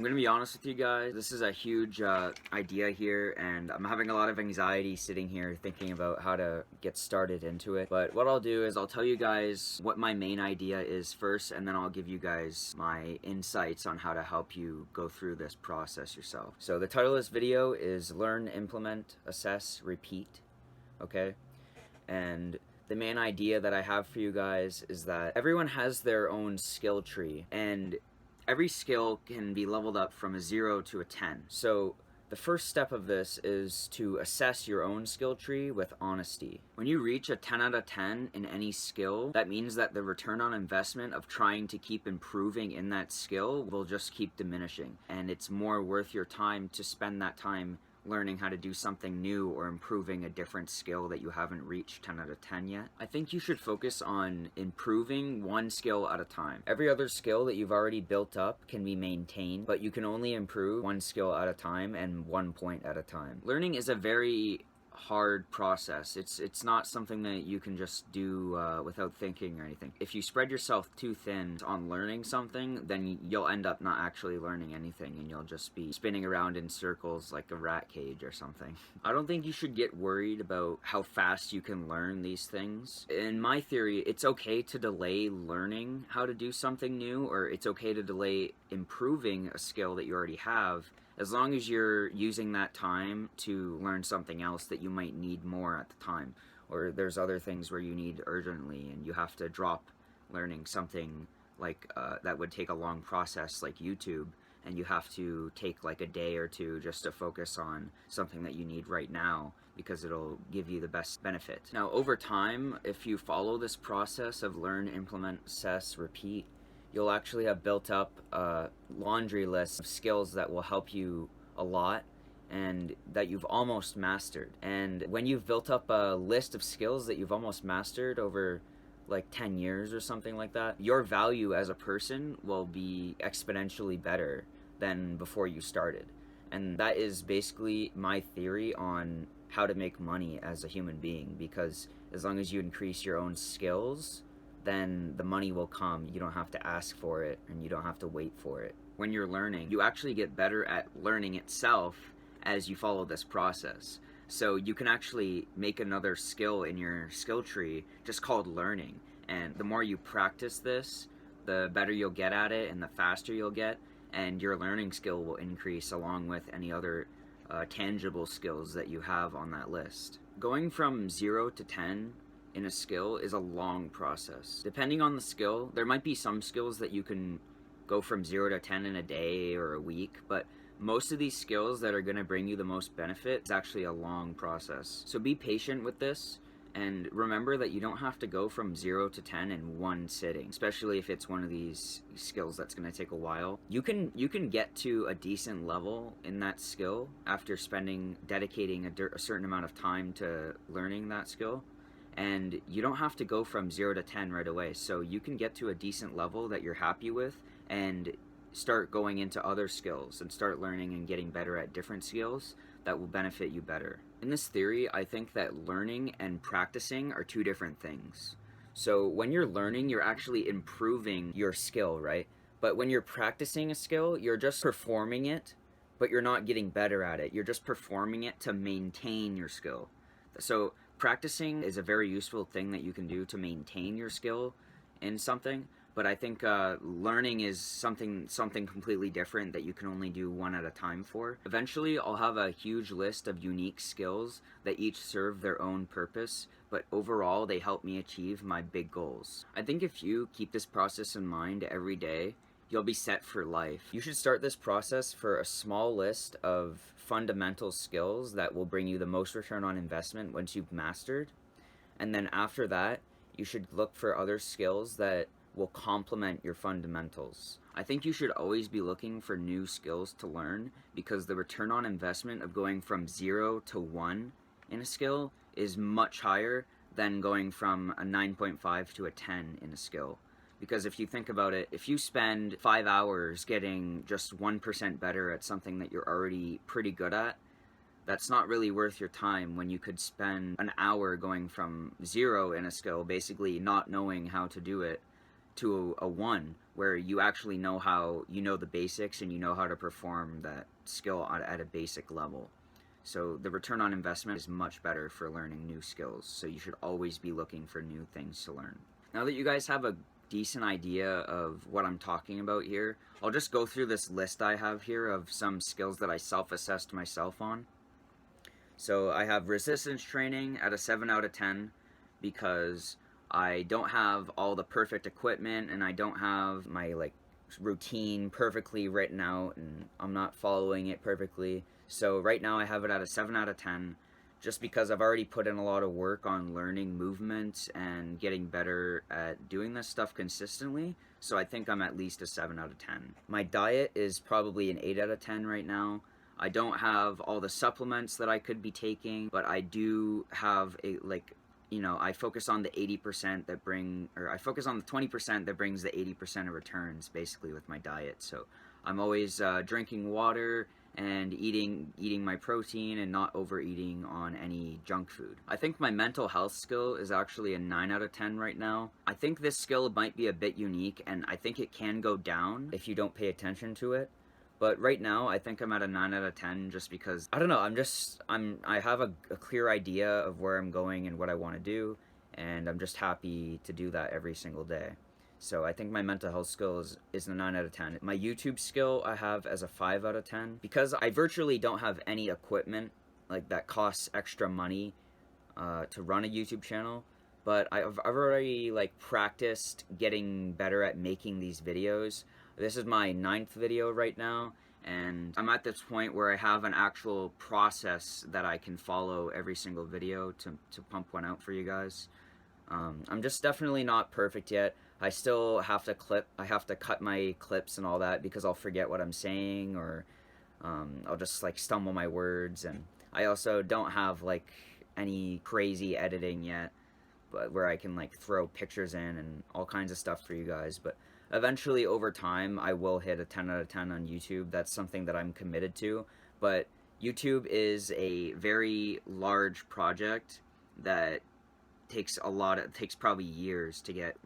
I'm gonna be honest with you guys, this is a huge idea here, and I'm having a lot of anxiety sitting here thinking about how to get started into it. But what I'll do is I'll tell you guys what my main idea is first, and then I'll give you guys my insights on how to help you go through this process yourself. So the title of this video is Learn, Implement, Assess, Repeat, okay? And the main idea that I have for you guys is that everyone has their own skill tree, and every skill can be leveled up from a 0 to a 10. So the first step of this is to assess your own skill tree with honesty. When you reach a 10 out of 10 in any skill, that means that the return on investment of trying to keep improving in that skill will just keep diminishing. And it's more worth your time to spend that time learning how to do something new or improving a different skill that you haven't reached 10 out of 10 yet. I think you should focus on improving one skill at a time. Every other skill that you've already built up can be maintained, but you can only improve one skill at a time and 1 point at a time. Learning is a very hard process. It's not something that you can just do without thinking or anything. If you spread yourself too thin on learning something, then you'll end up not actually learning anything, and you'll just be spinning around in circles like a rat cage or something. I don't think you should get worried about how fast you can learn these things. In my theory, it's okay to delay learning how to do something new, or it's okay to delay improving a skill that you already have, as long as you're using that time to learn something else that you might need more at the time. Or there's other things where you need urgently and you have to drop learning something like that would take a long process like YouTube, and you have to take like a day or two just to focus on something that you need right now because it'll give you the best benefit. Now over time, if you follow this process of learn, implement, assess, repeat, you'll actually have built up a laundry list of skills that will help you a lot and that you've almost mastered. And when you've built up a list of skills that you've almost mastered over like 10 years or something like that, your value as a person will be exponentially better than before you started. And that is basically my theory on how to make money as a human being, because as long as you increase your own skills, then the money will come. You don't have to ask for it, and you don't have to wait for it. When you're learning, you actually get better at learning itself as you follow this process. So you can actually make another skill in your skill tree just called learning. And the more you practice this, the better you'll get at it and the faster you'll get, and your learning skill will increase along with any other tangible skills that you have on that list. Going from 0 to 10 in a skill is a long process. Depending on the skill, there might be some skills that you can go from 0 to 10 in a day or a week, but most of these skills that are going to bring you the most benefit is actually a long process. So be patient with this, and remember that you don't have to go from 0 to 10 in one sitting, especially if it's one of these skills that's going to take a while. You can get to a decent level in that skill after dedicating a certain amount of time to learning that skill. And you don't have to go from 0 to 10 right away. So you can get to a decent level that you're happy with and start going into other skills and start learning and getting better at different skills that will benefit you better. In this theory, I think that learning and practicing are two different things. So when you're learning, you're actually improving your skill, right? But when you're practicing a skill, you're just performing it, but you're not getting better at it. You're just performing it to maintain your skill. So practicing is a very useful thing that you can do to maintain your skill in something, but I think learning is something completely different that you can only do one at a time for. Eventually, I'll have a huge list of unique skills that each serve their own purpose, but overall, they help me achieve my big goals. I think if you keep this process in mind every day, you'll be set for life. You should start this process for a small list of fundamental skills that will bring you the most return on investment once you've mastered. And then after that, you should look for other skills that will complement your fundamentals. I think you should always be looking for new skills to learn, because the return on investment of going from 0 to 1 in a skill is much higher than going from a 9.5 to a 10 in a skill. Because if you think about it, if you spend 5 hours getting just 1% better at something that you're already pretty good at, that's not really worth your time when you could spend an hour going from 0 in a skill, basically not knowing how to do it, to a 1 where you actually know how, you know the basics and you know how to perform that skill at a basic level. So the return on investment is much better for learning new skills. So you should always be looking for new things to learn. Now that you guys have a decent idea of what I'm talking about here, I'll just go through this list I have here of some skills that I self-assessed myself on. So I have resistance training at a 7 out of 10 because I don't have all the perfect equipment and I don't have my routine perfectly written out and I'm not following it perfectly. So right now I have it at a 7 out of 10 just because I've already put in a lot of work on learning movements and getting better at doing this stuff consistently. So I think I'm at least a 7 out of 10. My diet is probably an 8 out of 10 right now. I don't have all the supplements that I could be taking, but I do have I focus on the 80% that I focus on the 20% that brings the 80% of returns, basically, with my diet. So I'm always drinking water and eating my protein and not overeating on any junk food. I think my mental health skill is actually a 9 out of 10 right now. I think this skill might be a bit unique, and I think it can go down if you don't pay attention to it. But right now, I think I'm at a 9 out of 10 just because, I don't know, I have a clear idea of where I'm going and what I want to do, and I'm just happy to do that every single day. So I think my mental health skill is a 9 out of 10. My YouTube skill I have as a 5 out of 10 because I virtually don't have any equipment that costs extra money to run a YouTube channel. But I've already practiced getting better at making these videos. This is my 9th video right now, and I'm at this point where I have an actual process that I can follow every single video to pump one out for you guys. I'm just definitely not perfect yet. I still have to cut my clips and all that because I'll forget what I'm saying, or I'll just stumble my words, and I also don't have any crazy editing yet, but where I can throw pictures in and all kinds of stuff for you guys. But eventually, over time, I will hit a 10 out of 10 on YouTube. That's something that I'm committed to. But YouTube is a very large project that takes probably years to get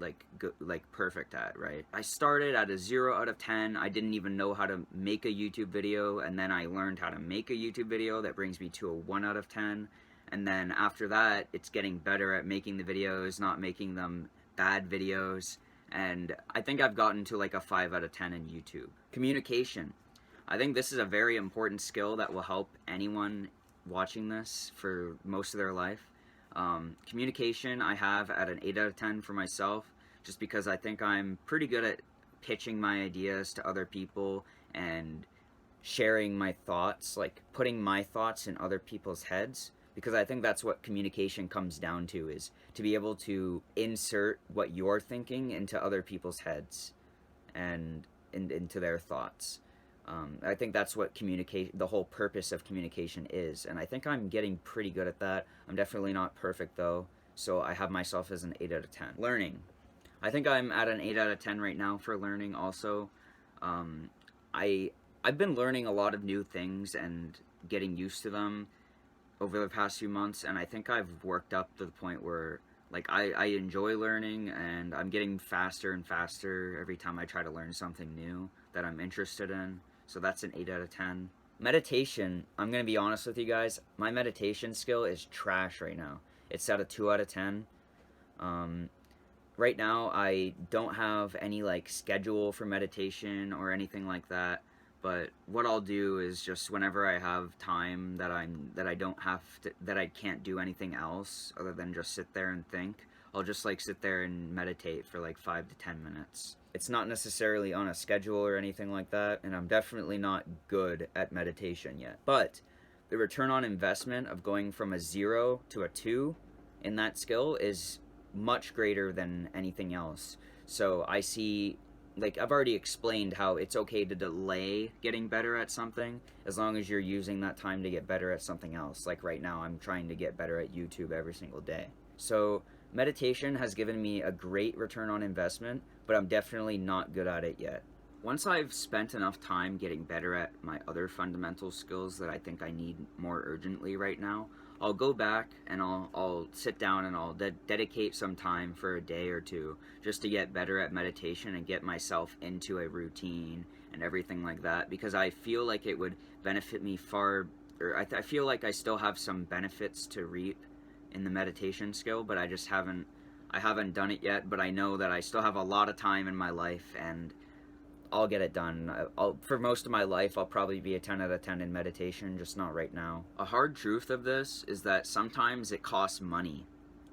perfect at, right? I started at a 0 out of 10. I didn't even know how to make a YouTube video, and then I learned how to make a YouTube video that brings me to a 1 out of 10. And then after that, it's getting better at making the videos, not making them bad videos. And I think I've gotten to a 5 out of 10 in YouTube. Communication. I think this is a very important skill that will help anyone watching this for most of their life. Communication I have at an 8 out of 10 for myself, just because I think I'm pretty good at pitching my ideas to other people and sharing my thoughts, putting my thoughts in other people's heads. Because I think that's what communication comes down to, is to be able to insert what you're thinking into other people's heads and into their thoughts. I think that's what the whole purpose of communication is, and I think I'm getting pretty good at that. I'm definitely not perfect though, so I have myself as an 8 out of 10. Learning. I think I'm at an 8 out of 10 right now for learning also. I've been learning a lot of new things and getting used to them over the past few months, and I think I've worked up to the point where I enjoy learning, and I'm getting faster and faster every time I try to learn something new that I'm interested in. So that's an 8 out of 10. Meditation, I'm going to be honest with you guys, my meditation skill is trash right now. It's at a 2 out of 10. Right now I don't have any schedule for meditation or anything like that. But what I'll do is just whenever I have time that I can't do anything else other than just sit there and think, I'll just sit there and meditate for 5 to 10 minutes. It's not necessarily on a schedule or anything like that, and I'm definitely not good at meditation yet. But the return on investment of going from a 0 to a 2 in that skill is much greater than anything else. So I see, I've already explained how it's okay to delay getting better at something as long as you're using that time to get better at something else. Right now, I'm trying to get better at YouTube every single day. So meditation has given me a great return on investment, but I'm definitely not good at it yet. Once I've spent enough time getting better at my other fundamental skills that I think I need more urgently right now, I'll go back and I'll sit down and I'll dedicate some time for a day or two just to get better at meditation and get myself into a routine and everything like that, because I feel like it would benefit me far, or I feel like I still have some benefits to reap in the meditation skill, but I haven't done it yet. But I know that I still have a lot of time in my life, and I'll get it done. For most of my life, I'll probably be a 10 out of 10 in meditation, just not right now. A hard truth of this is that sometimes it costs money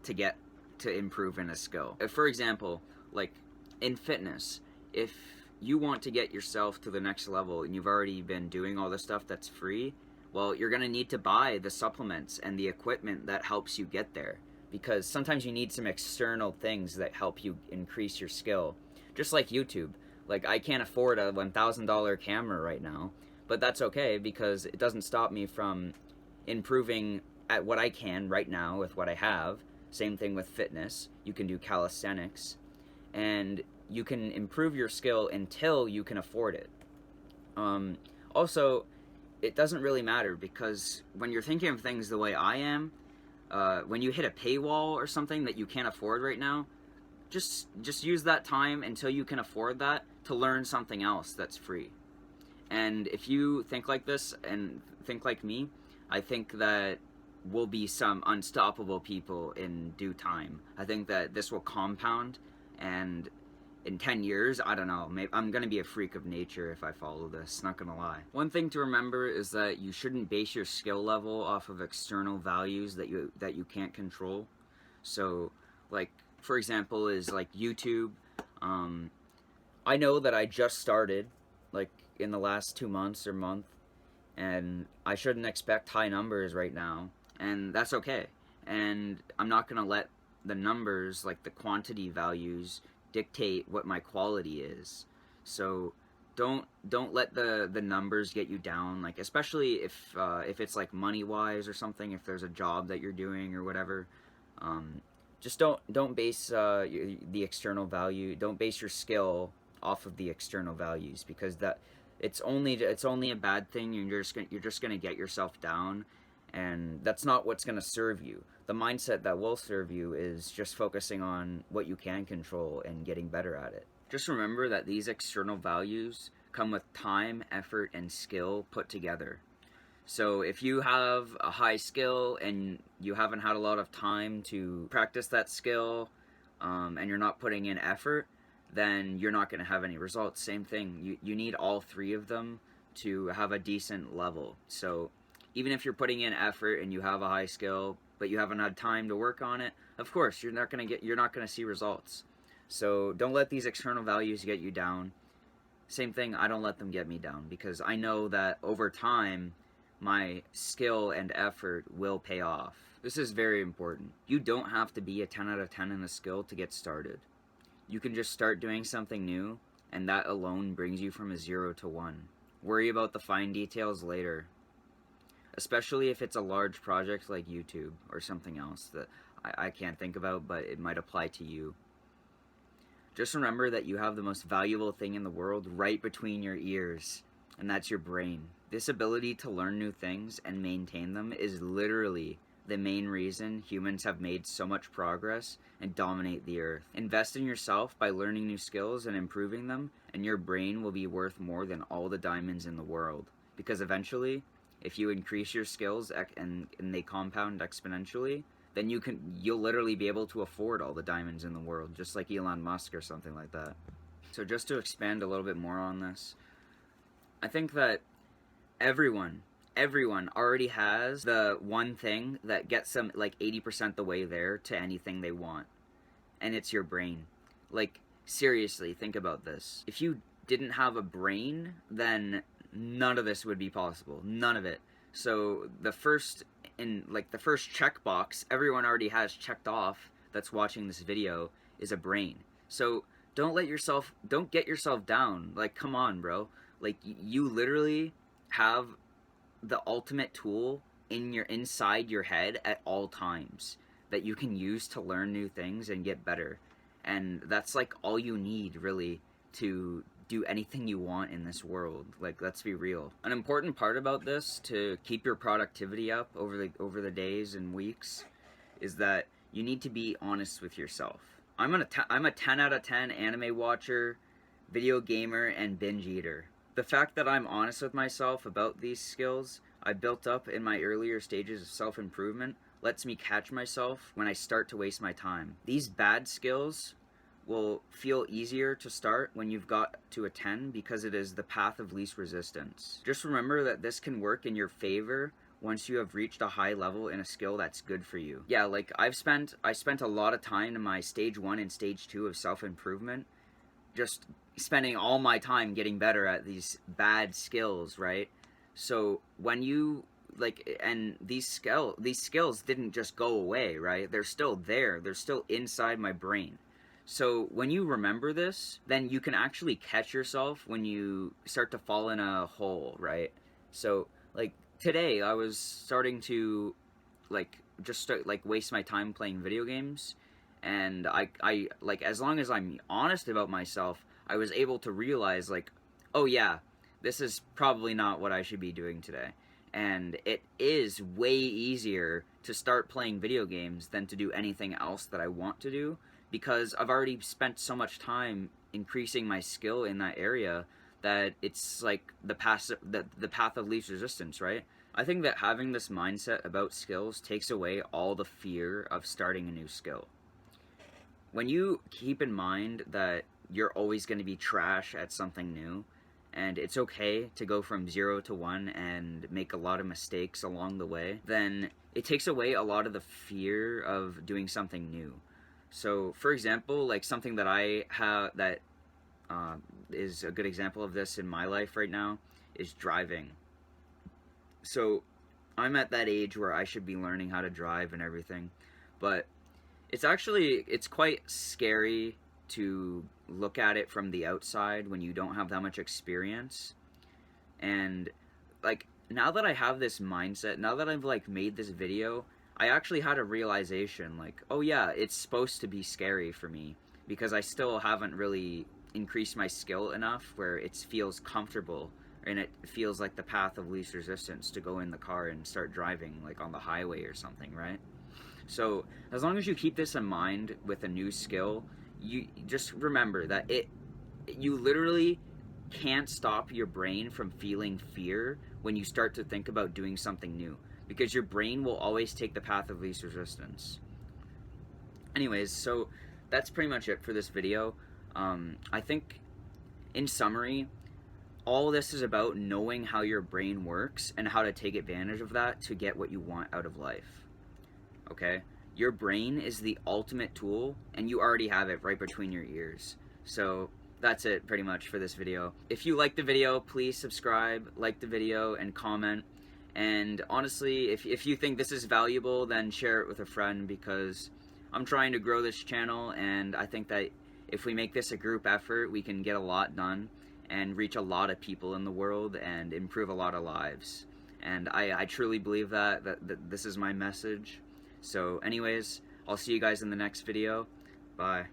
to improve in a skill. For example, like in fitness, if you want to get yourself to the next level and you've already been doing all the stuff that's free, well, you're going to need to buy the supplements and the equipment that helps you get there, because sometimes you need some external things that help you increase your skill. Just like YouTube. Like, I can't afford a $1,000 camera right now, but that's okay, because it doesn't stop me from improving at what I can right now with what I have. Same thing with fitness. You can do calisthenics, and you can improve your skill until you can afford it. Also, it doesn't really matter, because when you're thinking of things the way I am, when you hit a paywall or something that you can't afford right now, just use that time until you can afford that to learn something else that's free. And if you think like this and think like me, I think that we'll be some unstoppable people in due time. I think that this will compound, and in 10 years, I don't know, maybe I'm gonna be a freak of nature if I follow this, not gonna lie. One thing to remember is that you shouldn't base your skill level off of external values that you can't control. So, like, for example, is like YouTube. I know that I just started, like, in the last 2 months or month, and I shouldn't expect high numbers right now, and that's okay. And I'm not gonna let the numbers, like the quantity values, dictate what my quality is. So don't let the numbers get you down, like, especially if it's like money wise or something, if there's a job that you're doing or whatever. Just don't base the external value. Don't base your skill off of the external values, because that it's only a bad thing. You're just gonna get yourself down, and that's not what's gonna serve you. The mindset that will serve you is just focusing on what you can control and getting better at it. Just remember that these external values come with time, effort, and skill put together. So if you have a high skill and you haven't had a lot of time to practice that skill, and you're not putting in effort, then you're not going to have any results. Same thing. You need all three of them to have a decent level. So even if you're putting in effort and you have a high skill, but you haven't had time to work on it, of course you're not going to see results. So don't let these external values get you down. Same thing, I don't let them get me down, because I know that over time my skill and effort will pay off. This is very important. You don't have to be a 10 out of 10 in a skill to get started. You can just start doing something new, and that alone brings you from a 0 to 1. Worry about the fine details later. Especially if it's a large project like YouTube or something else that I can't think about, but it might apply to you. Just remember that you have the most valuable thing in the world right between your ears, and that's your brain. This ability to learn new things and maintain them is literally the main reason humans have made so much progress and dominate the earth. Invest in yourself by learning new skills and improving them, and your brain will be worth more than all the diamonds in the world. Because eventually, if you increase your skills and they compound exponentially, then you'll literally be able to afford all the diamonds in the world, just like Elon Musk or something like that. So just to expand a little bit more on this, I think that everyone already has the one thing that gets them like 80% the way there to anything they want, and it's your brain. Like, seriously, think about this. If you didn't have a brain, then none of this would be possible. None of it. So the first checkbox everyone already has checked off that's watching this video is a brain. So don't get yourself down. Like, come on, bro. Like, you literally have the ultimate tool inside your head at all times that you can use to learn new things and get better. And that's like all you need really to do anything you want in this world. Like, let's be real. An important part about this to keep your productivity up over the days and weeks is that you need to be honest with yourself. I'm a 10 out of 10 anime watcher, video gamer, and binge eater. The fact that I'm honest with myself about these skills I built up in my earlier stages of self-improvement lets me catch myself when I start to waste my time. These bad skills will feel easier to start when you've got to a 10 because it is the path of least resistance. Just remember that this can work in your favor once you have reached a high level in a skill that's good for you. Yeah, like I spent a lot of time in my stage 1 and stage 2 of self-improvement just spending all my time getting better at these bad skills, right? So when you and these skills didn't just go away, right? They're still there. They're still inside my brain. So when you remember this, then you can actually catch yourself when you start to fall in a hole, right? So like today I was starting to waste my time playing video games, and I like, as long as I'm honest about myself, I was able to realize like, oh yeah, this is probably not what I should be doing today. And it is way easier to start playing video games than to do anything else that I want to do, because I've already spent so much time increasing my skill in that area that it's like the path of least resistance, right? I think that having this mindset about skills takes away all the fear of starting a new skill. When you keep in mind that you're always going to be trash at something new, and it's okay to go from 0 to 1 and make a lot of mistakes along the way, then it takes away a lot of the fear of doing something new. So, for example, like something that I have that is a good example of this in my life right now is driving. So, I'm at that age where I should be learning how to drive and everything, but it's quite scary to look at it from the outside when you don't have that much experience. And like, now that I have this mindset, now that I've like made this video, I actually had a realization like, oh yeah, it's supposed to be scary for me because I still haven't really increased my skill enough where it feels comfortable and it feels like the path of least resistance to go in the car and start driving like on the highway or something, right? So as long as you keep this in mind with a new skill, you just remember that you literally can't stop your brain from feeling fear when you start to think about doing something new, because your brain will always take the path of least resistance. Anyways, so that's pretty much it for this video. I think in summary, all this is about knowing how your brain works and how to take advantage of that to get what you want out of life. Okay? Your brain is the ultimate tool, and you already have it right between your ears. So that's it pretty much for this video. If you like the video, please subscribe, like the video, and comment. And honestly, if you think this is valuable, then share it with a friend, because I'm trying to grow this channel, and I think that if we make this a group effort, we can get a lot done and reach a lot of people in the world and improve a lot of lives. And I truly believe that this is my message. So anyways, I'll see you guys in the next video. Bye.